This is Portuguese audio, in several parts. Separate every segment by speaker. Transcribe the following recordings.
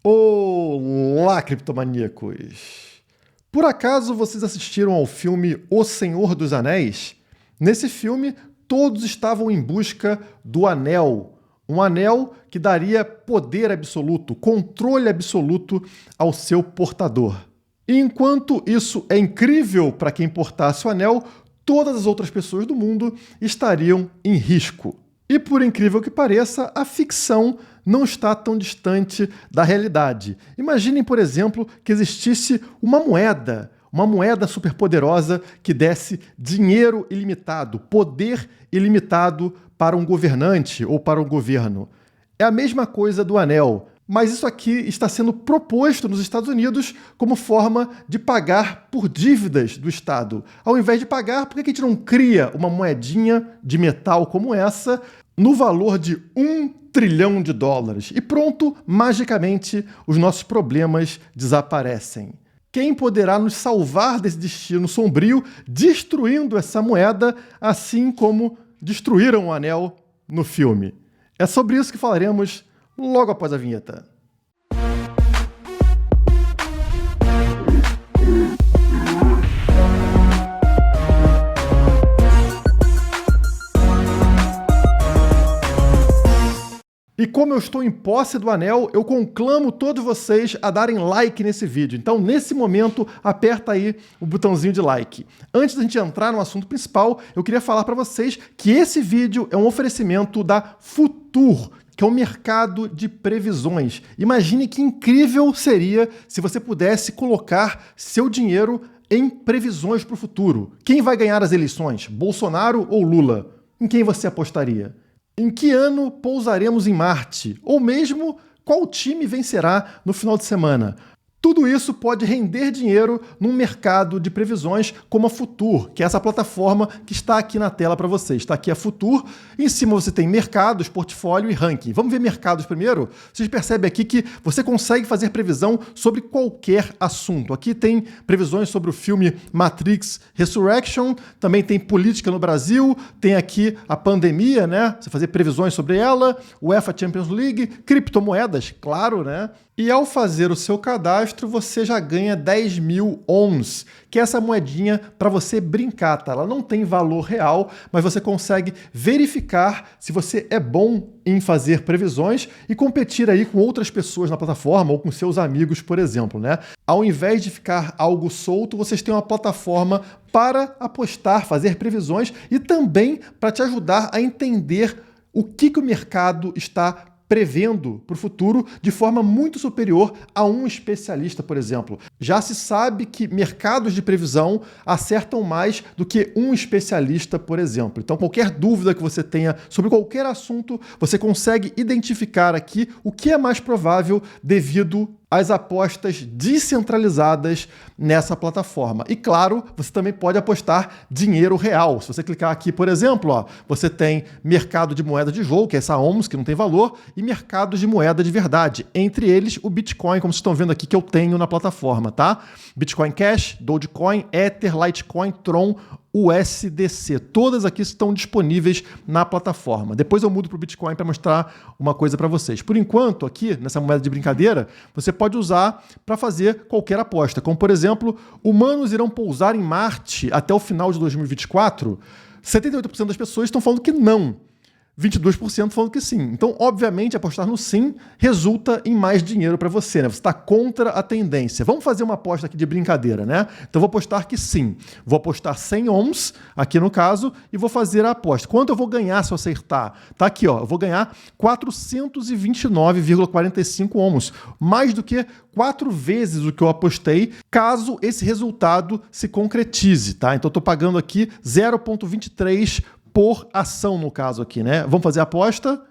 Speaker 1: Olá, criptomaníacos! Por acaso vocês assistiram ao filme O Senhor dos Anéis? Nesse filme, todos estavam em busca do Anel. Um anel que daria poder absoluto, controle absoluto ao seu portador. E enquanto isso é incrível para quem portasse o anel, todas as outras pessoas do mundo estariam em risco. E por incrível que pareça, a ficção não está tão distante da realidade. Imaginem, por exemplo, que existisse uma moeda superpoderosa que desse dinheiro ilimitado, poder ilimitado para um governante ou para um governo. É a mesma coisa do anel, mas isso aqui está sendo proposto nos Estados Unidos como forma de pagar por dívidas do Estado. Ao invés de pagar, por que a gente não cria uma moedinha de metal como essa no valor de $1 trilhão? E pronto, magicamente, os nossos problemas desaparecem. Quem poderá nos salvar desse destino sombrio destruindo essa moeda, assim como destruíram o anel no filme? É sobre isso que falaremos logo após a vinheta. E como eu estou em posse do anel, eu conclamo todos vocês a darem like nesse vídeo. Então, nesse momento, aperta aí o botãozinho de like. Antes da gente entrar no assunto principal, eu queria falar para vocês que esse vídeo é um oferecimento da Futur, que é um mercado de previsões. Imagine que incrível seria se você pudesse colocar seu dinheiro em previsões para o futuro. Quem vai ganhar as eleições? Bolsonaro ou Lula? Em quem você apostaria? Em que ano pousaremos em Marte? Ou mesmo, qual time vencerá no final de semana? Tudo isso pode render dinheiro num mercado de previsões como a Futur, que é essa plataforma que está aqui na tela para vocês. Está aqui a Futur, em cima você tem mercados, portfólio e ranking. Vamos ver mercados primeiro? Vocês percebem aqui que você consegue fazer previsão sobre qualquer assunto. Aqui tem previsões sobre o filme Matrix Resurrection, também tem política no Brasil, tem aqui a pandemia, né? Você fazer previsões sobre ela, UEFA Champions League, criptomoedas, claro, né? E ao fazer o seu cadastro, você já ganha 10.000 OHMs, que é essa moedinha para você brincar, tá? Ela não tem valor real, mas você consegue verificar se você é bom em fazer previsões e competir aí com outras pessoas na plataforma ou com seus amigos, por exemplo, né? Ao invés de ficar algo solto, vocês têm uma plataforma para apostar, fazer previsões e também para te ajudar a entender o que o mercado está prevendo para o futuro de forma muito superior a um especialista, por exemplo. Já se sabe que mercados de previsão acertam mais do que um especialista, por exemplo. Então, qualquer dúvida que você tenha sobre qualquer assunto, você consegue identificar aqui o que é mais provável devido às apostas descentralizadas nessa plataforma. E claro, você também pode apostar dinheiro real. Se você clicar aqui, por exemplo, ó, você tem mercado de moeda de jogo, que é essa OHMs, que não tem valor, e mercados de moeda de verdade. Entre eles, o Bitcoin, como vocês estão vendo aqui, que eu tenho na plataforma, tá? Bitcoin Cash, Dogecoin, Ether, Litecoin, Tron, USDC. Todas aqui estão disponíveis na plataforma. Depois eu mudo para o Bitcoin para mostrar uma coisa para vocês. Por enquanto, aqui, nessa moeda de brincadeira, você pode usar para fazer qualquer aposta. Como, por exemplo, humanos irão pousar em Marte até o final de 2024? 78% das pessoas estão falando que não. 22% falando que sim. Então, obviamente, apostar no sim resulta em mais dinheiro para você, né? Você está contra a tendência. Vamos fazer uma aposta aqui de brincadeira, né? Então, vou apostar que sim. Vou apostar 100 ohms, aqui no caso, e vou fazer a aposta. Quanto eu vou ganhar se eu acertar? Tá aqui, ó. Eu vou ganhar 429,45 ohms. Mais do que 4 vezes o que eu apostei, caso esse resultado se concretize, tá? Então, eu estou pagando aqui 0,23 por ação, no caso aqui, né? Vamos fazer a aposta.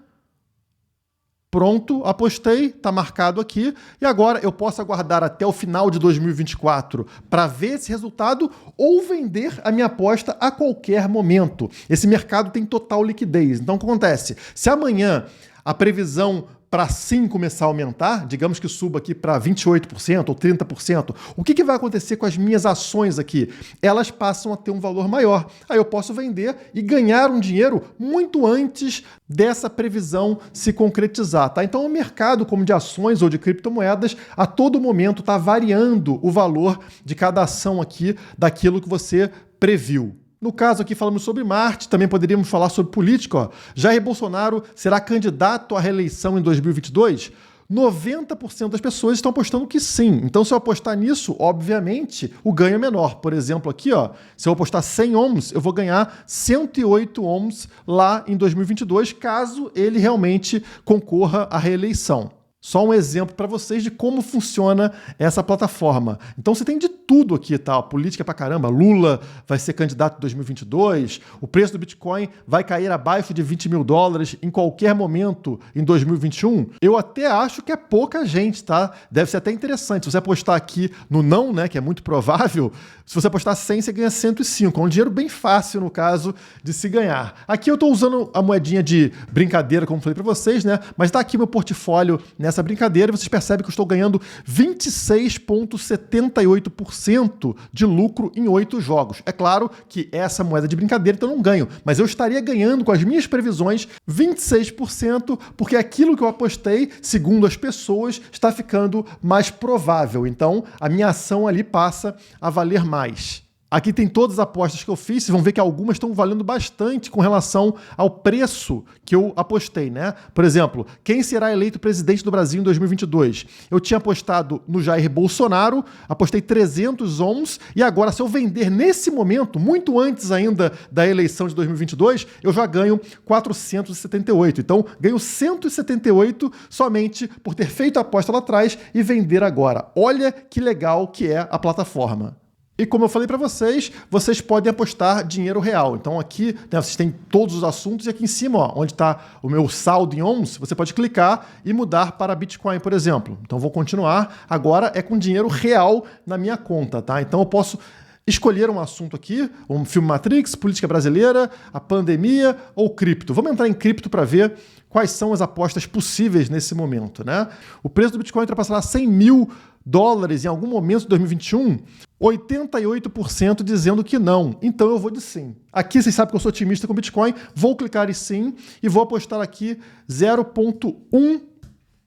Speaker 1: Pronto, apostei, tá marcado aqui. E agora eu posso aguardar até o final de 2024 para ver esse resultado ou vender a minha aposta a qualquer momento. Esse mercado tem total liquidez. Então, o que acontece? Se amanhã a previsão para sim começar a aumentar, digamos que suba aqui para 28% ou 30%, o que vai acontecer com as minhas ações aqui? Elas passam a ter um valor maior. Aí eu posso vender e ganhar um dinheiro muito antes dessa previsão se concretizar, tá? Então o mercado, como de ações ou de criptomoedas, a todo momento está variando o valor de cada ação aqui daquilo que você previu. No caso aqui falamos sobre Marte, também poderíamos falar sobre política. Ó. Jair Bolsonaro será candidato à reeleição em 2022? 90% das pessoas estão apostando que sim. Então, se eu apostar nisso, obviamente, o ganho é menor. Por exemplo, aqui, ó, se eu apostar 100 ohms, eu vou ganhar 108 ohms lá em 2022, caso ele realmente concorra à reeleição. Só um exemplo para vocês de como funciona essa plataforma. Então você tem de tudo aqui, tá? Política pra caramba. Lula vai ser candidato em 2022. O preço do Bitcoin vai cair abaixo de 20 mil dólares em qualquer momento em 2021. Eu até acho que é pouca gente, tá? Deve ser até interessante. Se você apostar aqui no não, né, que é muito provável, se você apostar 100, você ganha 105. É um dinheiro bem fácil, no caso, de se ganhar. Aqui eu estou usando a moedinha de brincadeira, como falei para vocês, né? Mas tá aqui meu portfólio nessa brincadeira, vocês percebem que eu estou ganhando 26,78% de lucro em 8 jogos. É claro que essa moeda de brincadeira então eu não ganho, mas eu estaria ganhando com as minhas previsões 26%, porque aquilo que eu apostei, segundo as pessoas, está ficando mais provável. Então, a minha ação ali passa a valer mais. Aqui tem todas as apostas que eu fiz, vocês vão ver que algumas estão valendo bastante com relação ao preço que eu apostei, né? Por exemplo, quem será eleito presidente do Brasil em 2022? Eu tinha apostado no Jair Bolsonaro, apostei 300 ohms, e agora se eu vender nesse momento, muito antes ainda da eleição de 2022, eu já ganho 478. Então, ganho 178 somente por ter feito a aposta lá atrás e vender agora. Olha que legal que é a plataforma. E como eu falei para vocês, vocês podem apostar dinheiro real. Então aqui, né, vocês têm todos os assuntos e aqui em cima, ó, onde está o meu saldo em ohms, você pode clicar e mudar para Bitcoin, por exemplo. Então vou continuar. Agora é com dinheiro real na minha conta, tá? Então eu posso escolher um assunto aqui, um filme Matrix, política brasileira, a pandemia ou cripto. Vamos entrar em cripto para ver quais são as apostas possíveis nesse momento, né? O preço do Bitcoin ultrapassará 100 mil dólares em algum momento de 2021, 88% dizendo que não. Então eu vou de sim. Aqui vocês sabem que eu sou otimista com Bitcoin, vou clicar em sim e vou apostar aqui 0,1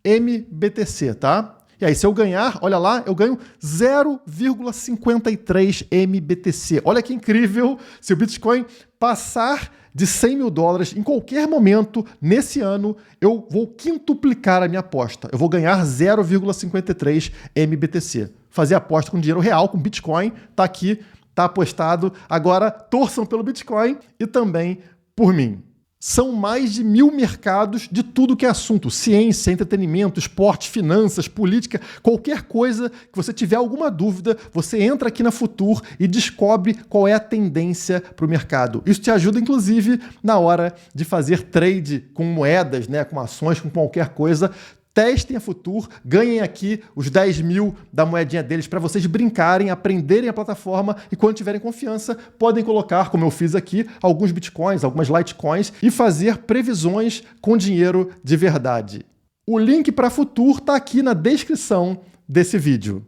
Speaker 1: MBTC, tá? E aí, se eu ganhar, olha lá, eu ganho 0,53 MBTC. Olha que incrível! Se o Bitcoin passar de 100 mil dólares em qualquer momento nesse ano, eu vou quintuplicar a minha aposta. Eu vou ganhar 0,53 MBTC. Fazer aposta com dinheiro real, com Bitcoin, tá aqui, tá apostado. Agora, torçam pelo Bitcoin e também por mim. São mais de 1000 mercados de tudo que é assunto. Ciência, entretenimento, esporte, finanças, política, qualquer coisa que você tiver alguma dúvida, você entra aqui na Futur e descobre qual é a tendência para o mercado. Isso te ajuda, inclusive, na hora de fazer trade com moedas, né, com ações, com qualquer coisa. Testem a Futur, ganhem aqui os 10 mil da moedinha deles para vocês brincarem, aprenderem a plataforma e quando tiverem confiança podem colocar, como eu fiz aqui, alguns bitcoins, algumas litecoins e fazer previsões com dinheiro de verdade. O link para a Futur está aqui na descrição desse vídeo.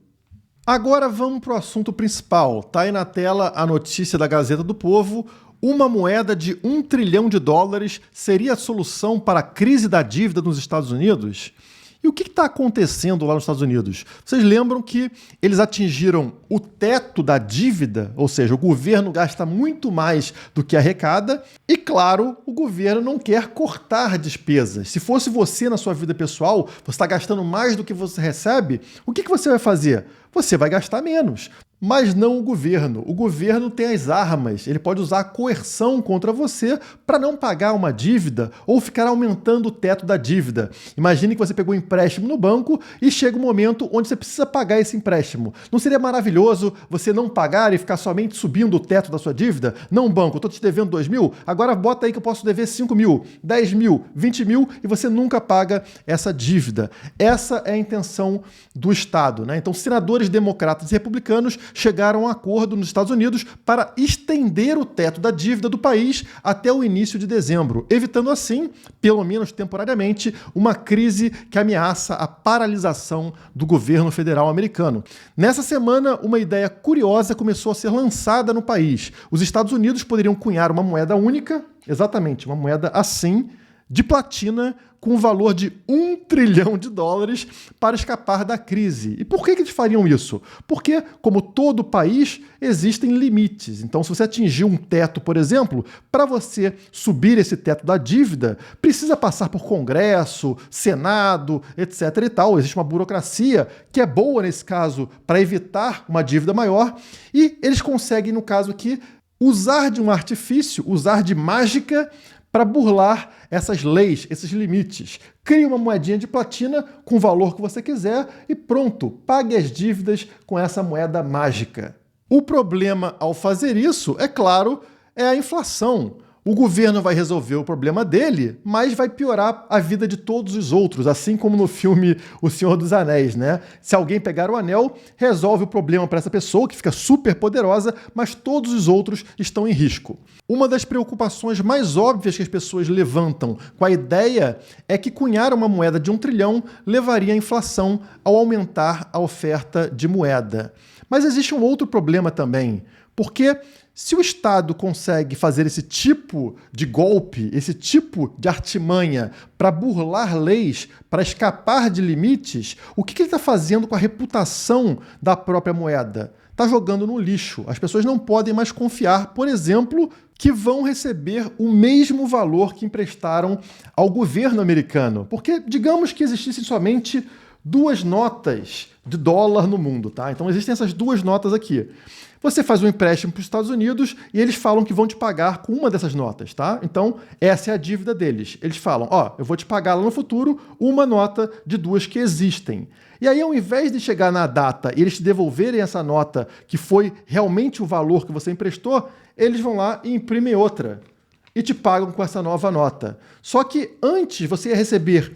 Speaker 1: Agora vamos para o assunto principal. Está aí na tela a notícia da Gazeta do Povo. Uma moeda de $1 trilhão seria a solução para a crise da dívida nos Estados Unidos? E o que está acontecendo lá nos Estados Unidos? Vocês lembram que eles atingiram o teto da dívida, ou seja, o governo gasta muito mais do que arrecada e, claro, o governo não quer cortar despesas. Se fosse você na sua vida pessoal, você está gastando mais do que você recebe, o que você vai fazer? Você vai gastar menos. Mas não o governo. O governo tem as armas, ele pode usar a coerção contra você para não pagar uma dívida ou ficar aumentando o teto da dívida. Imagine que você pegou um empréstimo no banco e chega um momento onde você precisa pagar esse empréstimo. Não seria maravilhoso você não pagar e ficar somente subindo o teto da sua dívida? Não, banco, eu estou te devendo 2 mil, agora bota aí que eu posso dever 5 mil, 10 mil, 20 mil e você nunca paga essa dívida. Essa é a intenção do Estado, né? Então, senadores democratas e republicanos chegaram a um acordo nos Estados Unidos para estender o teto da dívida do país até o início de dezembro, evitando assim, pelo menos temporariamente, uma crise que ameaça a paralisação do governo federal americano. Nessa semana, uma ideia curiosa começou a ser lançada no país. Os Estados Unidos poderiam cunhar uma moeda única, exatamente, uma moeda assim, de platina, com o valor de $1 trilhão para escapar da crise. E por que eles fariam isso? Porque, como todo país, existem limites. Então, se você atingir um teto, por exemplo, para você subir esse teto da dívida, precisa passar por Congresso, Senado, etc. e tal. Existe uma burocracia que é boa, nesse caso, para evitar uma dívida maior. E eles conseguem, no caso aqui, usar de um artifício, usar de mágica para burlar essas leis, esses limites. Crie uma moedinha de platina com o valor que você quiser e pronto, pague as dívidas com essa moeda mágica. O problema ao fazer isso, é claro, é a inflação. O governo vai resolver o problema dele, mas vai piorar a vida de todos os outros, assim como no filme O Senhor dos Anéis, né? Se alguém pegar o anel, resolve o problema para essa pessoa, que fica super poderosa, mas todos os outros estão em risco. Uma das preocupações mais óbvias que as pessoas levantam com a ideia é que cunhar uma moeda de $1 trilhão levaria a inflação ao aumentar a oferta de moeda. Mas existe um outro problema também, porque se o Estado consegue fazer esse tipo de golpe, esse tipo de artimanha para burlar leis, para escapar de limites, o que ele está fazendo com a reputação da própria moeda? Está jogando no lixo. As pessoas não podem mais confiar, por exemplo, que vão receber o mesmo valor que emprestaram ao governo americano. Porque digamos que existissem somente 2 notas de dólar no mundo, tá? Então existem essas 2 notas aqui. Você faz um empréstimo para os Estados Unidos e eles falam que vão te pagar com uma dessas notas, tá? Então, essa é a dívida deles. Eles falam, eu vou te pagar lá no futuro uma nota de 2 que existem. E aí, ao invés de chegar na data e eles te devolverem essa nota que foi realmente o valor que você emprestou, eles vão lá e imprimem outra e te pagam com essa nova nota. Só que antes você ia receber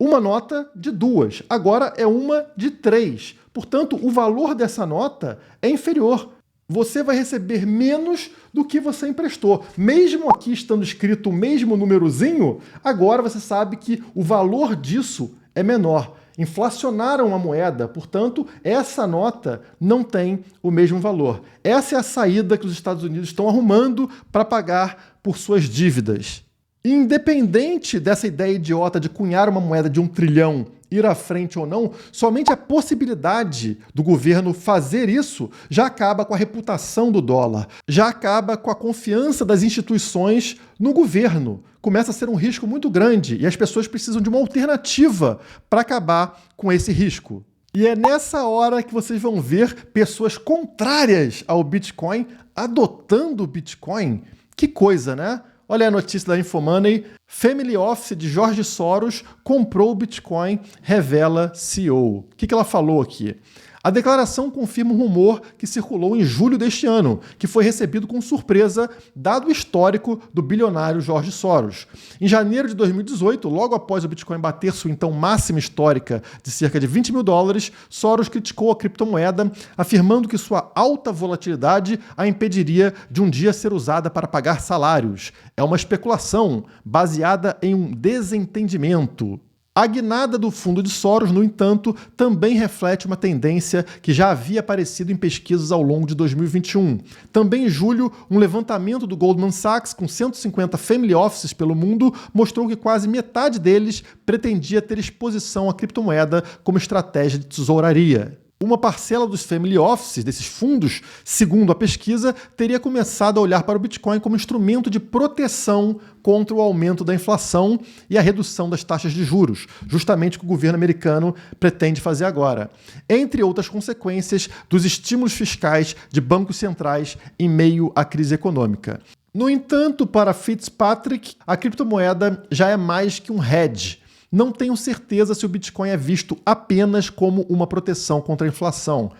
Speaker 1: uma nota de 2, agora é uma de 3. Portanto, o valor dessa nota é inferior. Você vai receber menos do que você emprestou. Mesmo aqui estando escrito o mesmo númerozinho, agora você sabe que o valor disso é menor. Inflacionaram a moeda, portanto, essa nota não tem o mesmo valor. Essa é a saída que os Estados Unidos estão arrumando para pagar por suas dívidas. Independente dessa ideia idiota de cunhar uma moeda de $1 trilhão ir à frente ou não, somente a possibilidade do governo fazer isso já acaba com a reputação do dólar, já acaba com a confiança das instituições no governo. Começa a ser um risco muito grande e as pessoas precisam de uma alternativa para acabar com esse risco. E é nessa hora que vocês vão ver pessoas contrárias ao Bitcoin adotando o Bitcoin. Que coisa, né? Olha a notícia da Infomoney. Family Office de George Soros comprou o Bitcoin, revela CEO. O que ela falou aqui? A declaração confirma um rumor que circulou em julho deste ano, que foi recebido com surpresa, dado o histórico do bilionário George Soros. Em janeiro de 2018, logo após o Bitcoin bater sua então máxima histórica de cerca de $20 mil, Soros criticou a criptomoeda, afirmando que sua alta volatilidade a impediria de um dia ser usada para pagar salários. É uma especulação baseada em um desentendimento. A guinada do fundo de Soros, no entanto, também reflete uma tendência que já havia aparecido em pesquisas ao longo de 2021. Também em julho, um levantamento do Goldman Sachs com 150 family offices pelo mundo mostrou que quase metade deles pretendia ter exposição à criptomoeda como estratégia de tesouraria. Uma parcela dos family offices, desses fundos, segundo a pesquisa, teria começado a olhar para o Bitcoin como instrumento de proteção contra o aumento da inflação e a redução das taxas de juros, justamente o que o governo americano pretende fazer agora, entre outras consequências dos estímulos fiscais de bancos centrais em meio à crise econômica. No entanto, para Fitzpatrick, a criptomoeda já é mais que um hedge. Não tenho certeza se o Bitcoin é visto apenas como uma proteção contra a inflação.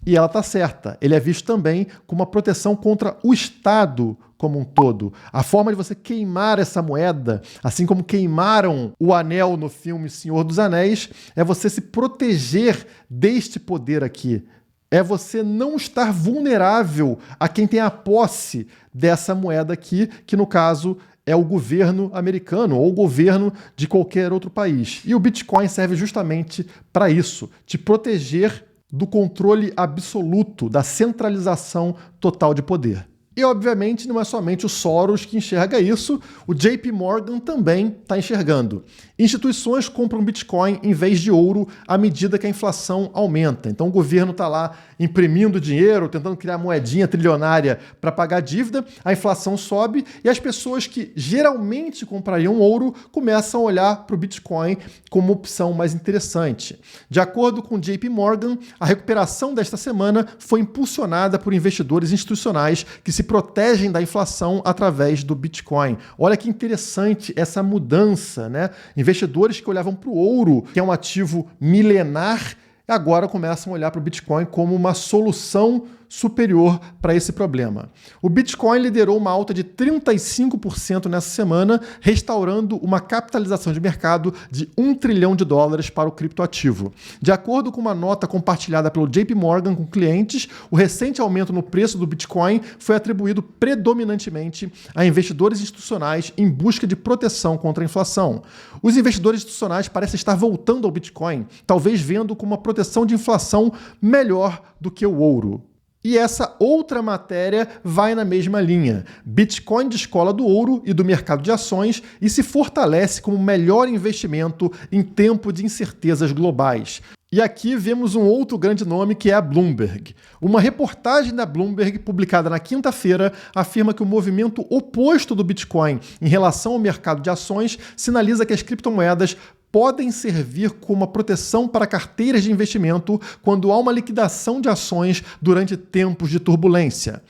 Speaker 1: E ela está certa. Ele é visto também como uma proteção contra o Estado como um todo. A forma de você queimar essa moeda, assim como queimaram o anel no filme Senhor dos Anéis, é você se proteger deste poder aqui, é você não estar vulnerável a quem tem a posse dessa moeda aqui, que no caso é o governo americano ou o governo de qualquer outro país. E o Bitcoin serve justamente para isso, te proteger do controle absoluto, da centralização total de poder. E, obviamente, não é somente o Soros que enxerga isso, o JP Morgan também está enxergando. Instituições compram Bitcoin em vez de ouro à medida que a inflação aumenta. Então, o governo está lá imprimindo dinheiro, tentando criar moedinha trilionária para pagar a dívida, a inflação sobe e as pessoas que geralmente comprariam ouro começam a olhar para o Bitcoin como uma opção mais interessante. De acordo com o JP Morgan, a recuperação desta semana foi impulsionada por investidores institucionais que se protegem da inflação através do Bitcoin. Olha que interessante essa mudança, né? Investidores que olhavam para o ouro, que é um ativo milenar, agora começam a olhar para o Bitcoin como uma solução superior para esse problema. O Bitcoin liderou uma alta de 35% nessa semana, restaurando uma capitalização de mercado de $1 trilhão para o criptoativo. De acordo com uma nota compartilhada pelo JP Morgan com clientes, o recente aumento no preço do Bitcoin foi atribuído predominantemente a investidores institucionais em busca de proteção contra a inflação. Os investidores institucionais parecem estar voltando ao Bitcoin, talvez vendo como uma proteção de inflação melhor do que o ouro. E essa outra matéria vai na mesma linha. Bitcoin descola do ouro e do mercado de ações e se fortalece como o melhor investimento em tempo de incertezas globais. E aqui vemos um outro grande nome que é a Bloomberg. Uma reportagem da Bloomberg, publicada na quinta-feira, afirma que o movimento oposto do Bitcoin em relação ao mercado de ações sinaliza que as criptomoedas podem servir como uma proteção para carteiras de investimento quando há uma liquidação de ações durante tempos de turbulência.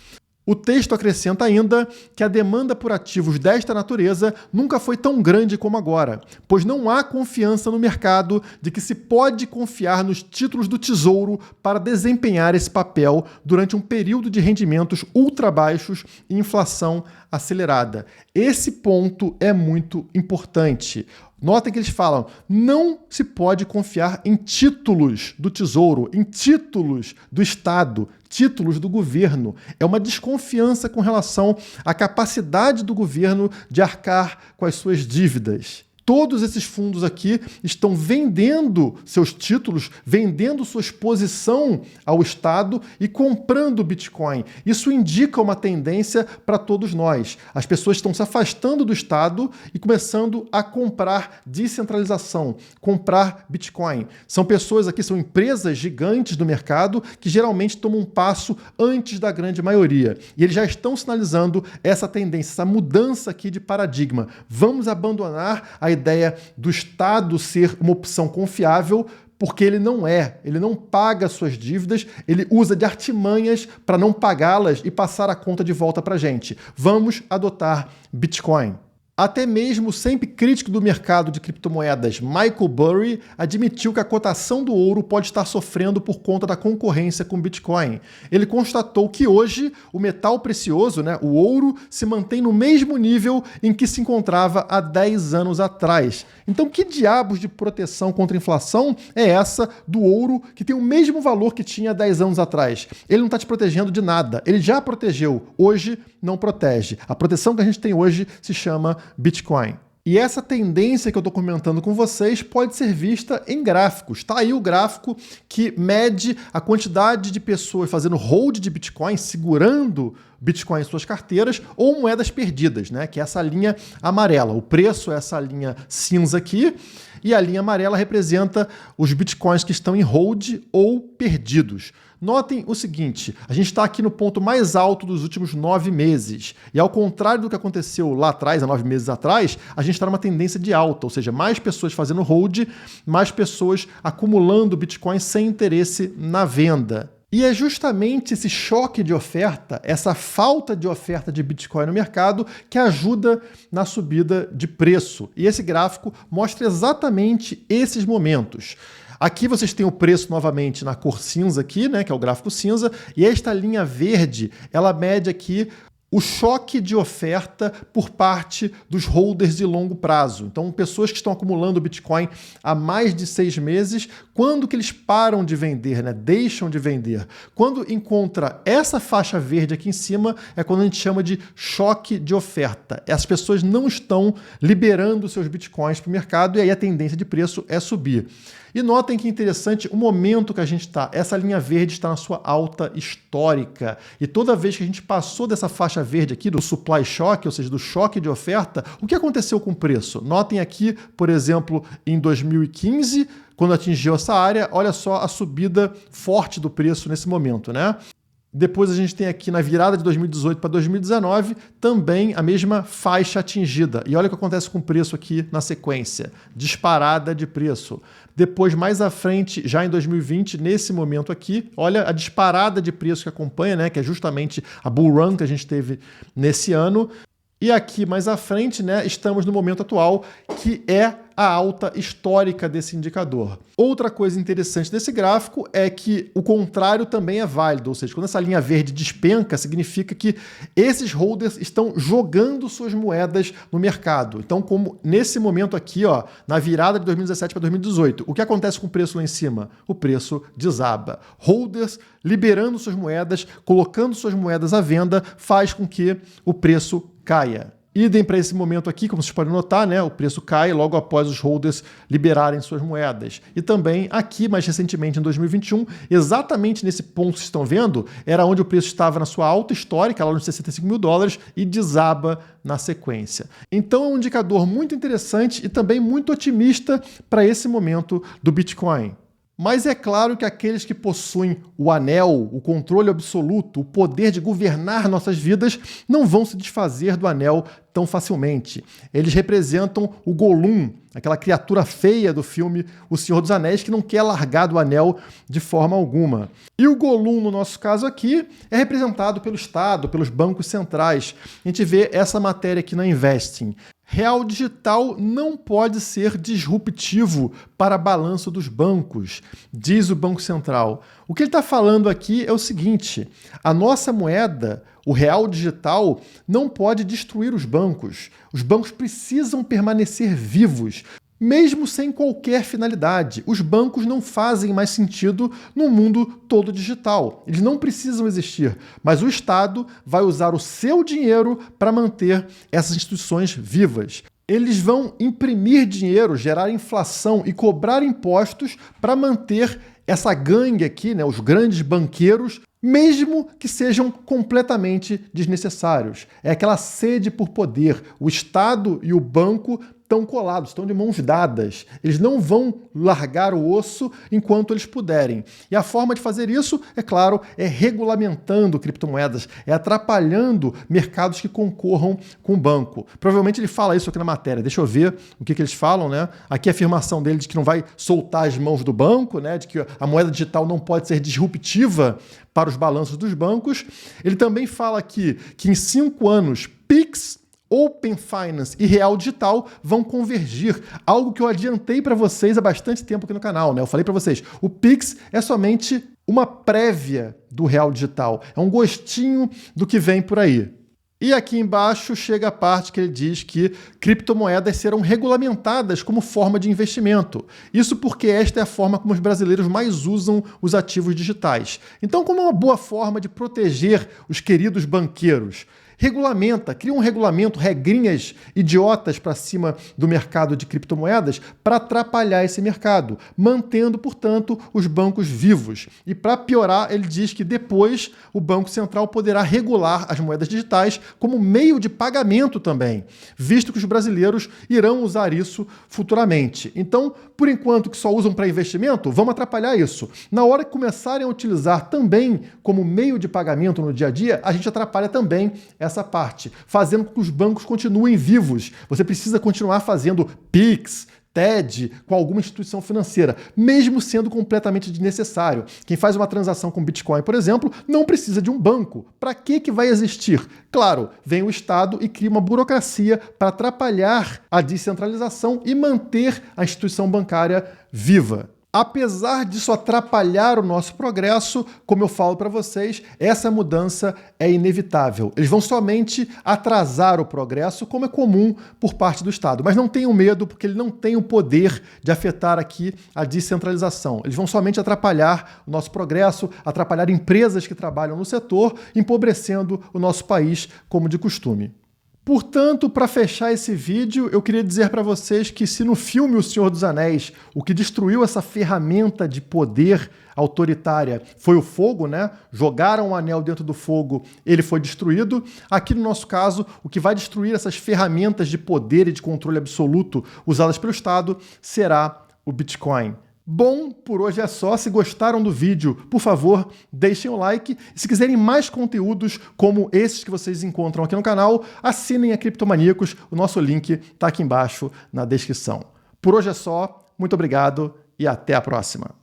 Speaker 1: O texto acrescenta ainda que a demanda por ativos desta natureza nunca foi tão grande como agora, pois não há confiança no mercado de que se pode confiar nos títulos do Tesouro para desempenhar esse papel durante um período de rendimentos ultra baixos e inflação acelerada. Esse ponto é muito importante. Notem que eles falam, não se pode confiar em títulos do Tesouro, em títulos do Estado, títulos do governo. É uma desconfiança com relação à capacidade do governo de arcar com as suas dívidas. Todos esses fundos aqui estão vendendo seus títulos, vendendo sua exposição ao Estado e comprando Bitcoin. Isso indica uma tendência para todos nós. As pessoas estão se afastando do Estado e começando a comprar descentralização, comprar Bitcoin. São pessoas aqui, são empresas gigantes do mercado que geralmente tomam um passo antes da grande maioria. E eles já estão sinalizando essa tendência, essa mudança aqui de paradigma. Vamos abandonar a ideia do Estado ser uma opção confiável, porque ele não paga suas dívidas, ele usa de artimanhas para não pagá-las e passar a conta de volta para a gente. Vamos adotar Bitcoin. Até mesmo o sempre crítico do mercado de criptomoedas, Michael Burry, admitiu que a cotação do ouro pode estar sofrendo por conta da concorrência com o Bitcoin. Ele constatou que hoje o metal precioso, o ouro, se mantém no mesmo nível em que se encontrava há 10 anos atrás. Então, que diabos de proteção contra a inflação é essa do ouro que tem o mesmo valor que tinha 10 anos atrás? Ele não está te protegendo de nada. Ele já protegeu. Hoje não protege. A proteção que a gente tem hoje se chama Bitcoin. E essa tendência que eu estou comentando com vocês pode ser vista em gráficos. Está aí o gráfico que mede a quantidade de pessoas fazendo hold de Bitcoin, segurando Bitcoin em suas carteiras, ou moedas perdidas, que é essa linha amarela. O preço é essa linha cinza aqui, e a linha amarela representa os Bitcoins que estão em hold ou perdidos. Notem o seguinte, a gente está aqui no ponto mais alto dos últimos 9 meses. E ao contrário do que aconteceu lá atrás, há 9 meses atrás, a gente está numa tendência de alta, ou seja, mais pessoas fazendo hold, mais pessoas acumulando Bitcoin sem interesse na venda. E é justamente esse choque de oferta, essa falta de oferta de Bitcoin no mercado que ajuda na subida de preço. E esse gráfico mostra exatamente esses momentos. Aqui vocês têm o preço novamente na cor cinza aqui, que é o gráfico cinza, e esta linha verde, ela mede aqui o choque de oferta por parte dos holders de longo prazo. Então, pessoas que estão acumulando Bitcoin há mais de 6 meses, quando que eles param de vender, né? Deixam de vender? Quando encontra essa faixa verde aqui em cima, é quando a gente chama de choque de oferta. As pessoas não estão liberando seus Bitcoins para o mercado e aí a tendência de preço é subir. E notem que interessante o momento que a gente está. Essa linha verde está na sua alta histórica. E toda vez que a gente passou dessa faixa verde aqui, do supply shock, ou seja, do choque de oferta, o que aconteceu com o preço? Notem aqui, por exemplo, em 2015, quando atingiu essa área, olha só a subida forte do preço nesse momento, né? Depois a gente tem aqui na virada de 2018 para 2019 também a mesma faixa atingida. E olha o que acontece com o preço aqui na sequência. Disparada de preço. Depois, mais à frente, já em 2020, nesse momento aqui, olha a disparada de preço que acompanha, né, que é justamente a bull run que a gente teve nesse ano. E aqui mais à frente, né, estamos no momento atual, que é a alta histórica desse indicador. Outra coisa interessante desse gráfico é que o contrário também é válido, ou seja, quando essa linha verde despenca, significa que esses holders estão jogando suas moedas no mercado. Então, como nesse momento aqui, ó, na virada de 2017 para 2018, o que acontece com o preço lá em cima? O preço desaba. Holders liberando suas moedas, colocando suas moedas à venda, faz com que o preço caia. Idem para esse momento aqui, como vocês podem notar, né, o preço cai logo após os holders liberarem suas moedas. E também aqui, mais recentemente, em 2021, exatamente nesse ponto que vocês estão vendo, era onde o preço estava na sua alta histórica, lá nos 65 mil dólares, e desaba na sequência. Então é um indicador muito interessante e também muito otimista para esse momento do Bitcoin. Mas é claro que aqueles que possuem o anel, o controle absoluto, o poder de governar nossas vidas, não vão se desfazer do anel tão facilmente. Eles representam o Gollum, aquela criatura feia do filme O Senhor dos Anéis, que não quer largar do anel de forma alguma. E o Gollum, no nosso caso aqui, é representado pelo Estado, pelos bancos centrais. A gente vê essa matéria aqui na Investing. Real digital não pode ser disruptivo para balanço dos bancos, diz o Banco Central. O que ele está falando aqui é o seguinte: a nossa moeda, o real digital, não pode destruir os bancos. Os bancos precisam permanecer vivos, mesmo sem qualquer finalidade. Os bancos não fazem mais sentido no mundo todo digital. Eles não precisam existir, mas o Estado vai usar o seu dinheiro para manter essas instituições vivas. Eles vão imprimir dinheiro, gerar inflação e cobrar impostos para manter essa gangue aqui, né, os grandes banqueiros, mesmo que sejam completamente desnecessários. É aquela sede por poder. O Estado e o banco estão colados, estão de mãos dadas. Eles não vão largar o osso enquanto eles puderem. E a forma de fazer isso, é claro, é regulamentando criptomoedas, é atrapalhando mercados que concorram com o banco. Provavelmente ele fala isso aqui na matéria. Deixa eu ver o que eles falam, né? Aqui a afirmação dele de que não vai soltar as mãos do banco, né? De que a moeda digital não pode ser disruptiva para os balanços dos bancos. Ele também fala aqui que em 5 anos, Pix, Open Finance e Real Digital vão convergir, algo que eu adiantei para vocês há bastante tempo aqui no canal, né? Eu falei para vocês, o Pix é somente uma prévia do Real Digital, é um gostinho do que vem por aí. E aqui embaixo chega a parte que ele diz que criptomoedas serão regulamentadas como forma de investimento. Isso porque esta é a forma como os brasileiros mais usam os ativos digitais. Então, como é uma boa forma de proteger os queridos banqueiros? Regulamenta, cria um regulamento, regrinhas idiotas para cima do mercado de criptomoedas para atrapalhar esse mercado, mantendo, portanto, os bancos vivos. E para piorar, ele diz que depois o Banco Central poderá regular as moedas digitais como meio de pagamento também, visto que os brasileiros irão usar isso futuramente. Então, por enquanto que só usam para investimento, vamos atrapalhar isso. Na hora que começarem a utilizar também como meio de pagamento no dia a dia, a gente atrapalha também essa parte, fazendo com que os bancos continuem vivos. Você precisa continuar fazendo Pix, TED com alguma instituição financeira, mesmo sendo completamente desnecessário. Quem faz uma transação com Bitcoin, por exemplo, não precisa de um banco. Para que vai existir? Claro, vem o Estado e cria uma burocracia para atrapalhar a descentralização e manter a instituição bancária viva. Apesar disso atrapalhar o nosso progresso, como eu falo para vocês, essa mudança é inevitável. Eles vão somente atrasar o progresso, como é comum por parte do Estado. Mas não tenham medo, porque ele não tem o poder de afetar aqui a descentralização. Eles vão somente atrapalhar o nosso progresso, atrapalhar empresas que trabalham no setor, empobrecendo o nosso país, como de costume. Portanto, para fechar esse vídeo, eu queria dizer para vocês que se no filme O Senhor dos Anéis, o que destruiu essa ferramenta de poder autoritária foi o fogo, né? Jogaram o anel dentro do fogo, ele foi destruído. Aqui no nosso caso, o que vai destruir essas ferramentas de poder e de controle absoluto usadas pelo Estado será o Bitcoin. Bom, por hoje é só. Se gostaram do vídeo, por favor, deixem o like. E se quiserem mais conteúdos como esses que vocês encontram aqui no canal, assinem a Criptomaníacos. O nosso link está aqui embaixo na descrição. Por hoje é só. Muito obrigado e até a próxima.